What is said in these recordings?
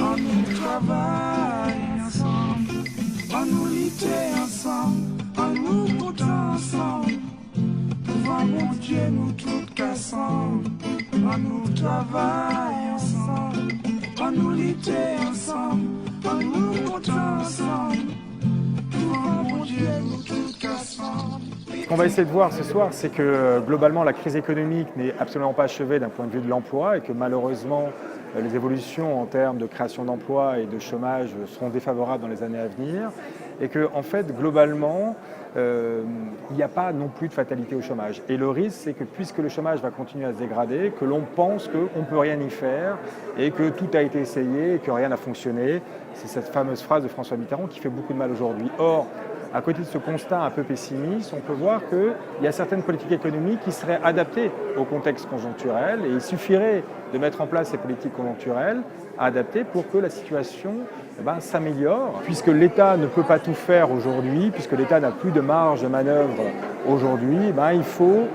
On nous travaille ensemble, on nous lutte ensemble, on nous compte ensemble. Devant mon Dieu, nous tous cassons. On nous travaille ensemble, on nous lutte ensemble, on nous compte ensemble. Devant mon Dieu, nous tous cassons. Ce qu'on va essayer de voir ce soir, c'est que globalement la crise économique n'est absolument pas achevée d'un point de vue de l'emploi et que malheureusement les évolutions en termes de création d'emplois et de chômage seront défavorables dans les années à venir et que en fait globalement il n'y a pas non plus de fatalité au chômage. Et le risque, c'est que puisque le chômage va continuer à se dégrader, que l'on pense qu'on ne peut rien y faire et que tout a été essayé et que rien n'a fonctionné. C'est cette fameuse phrase de François Mitterrand qui fait beaucoup de mal aujourd'hui. Or, à côté de ce constat un peu pessimiste, on peut voir qu'il y a certaines politiques économiques qui seraient adaptées au contexte conjoncturel et il suffirait de mettre en place ces politiques conjoncturelles adaptées pour que la situation s'améliore. Puisque l'État ne peut pas tout faire aujourd'hui, puisque l'État n'a plus de marge de manœuvre aujourd'hui, il faut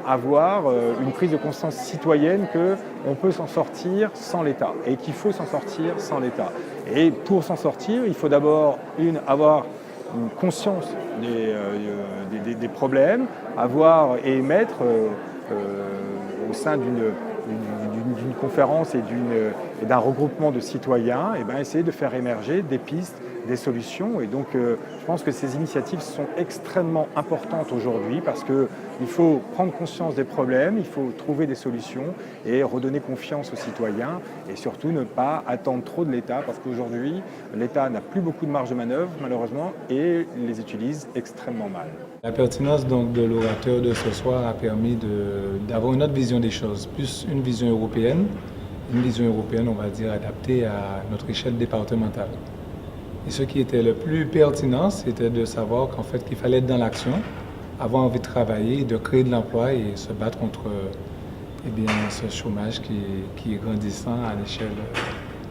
avoir une prise de conscience citoyenne qu'on peut s'en sortir sans l'État et qu'il faut s'en sortir sans l'État. Et pour s'en sortir, il faut d'abord avoir une conscience des problèmes, avoir et émettre au sein d'une conférence et d'un regroupement de citoyens, essayer de faire émerger des pistes, des solutions. Et donc je pense que ces initiatives sont extrêmement importantes aujourd'hui parce qu'il faut prendre conscience des problèmes, il faut trouver des solutions et redonner confiance aux citoyens et surtout ne pas attendre trop de l'État parce qu'aujourd'hui l'État n'a plus beaucoup de marge de manœuvre malheureusement et les utilise extrêmement mal. La pertinence donc de l'orateur de ce soir a permis d'avoir une autre vision des choses, plus une vision européenne, on va dire adaptée à notre échelle départementale. Et ce qui était le plus pertinent, c'était de savoir qu'en fait qu'il fallait être dans l'action, avoir envie de travailler, de créer de l'emploi et se battre contre ce chômage qui est grandissant à l'échelle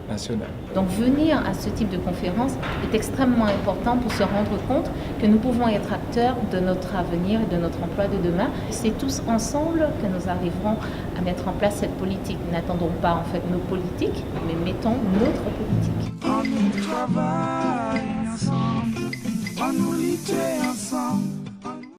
nationale. Donc venir à ce type de conférence est extrêmement important pour se rendre compte que nous pouvons être acteurs de notre avenir et de notre emploi de demain. C'est tous ensemble que nous arriverons à mettre en place cette politique. N'attendons pas en fait nos politiques, mais mettons notre politique. On nous travaille ensemble, on nous lutte ensemble.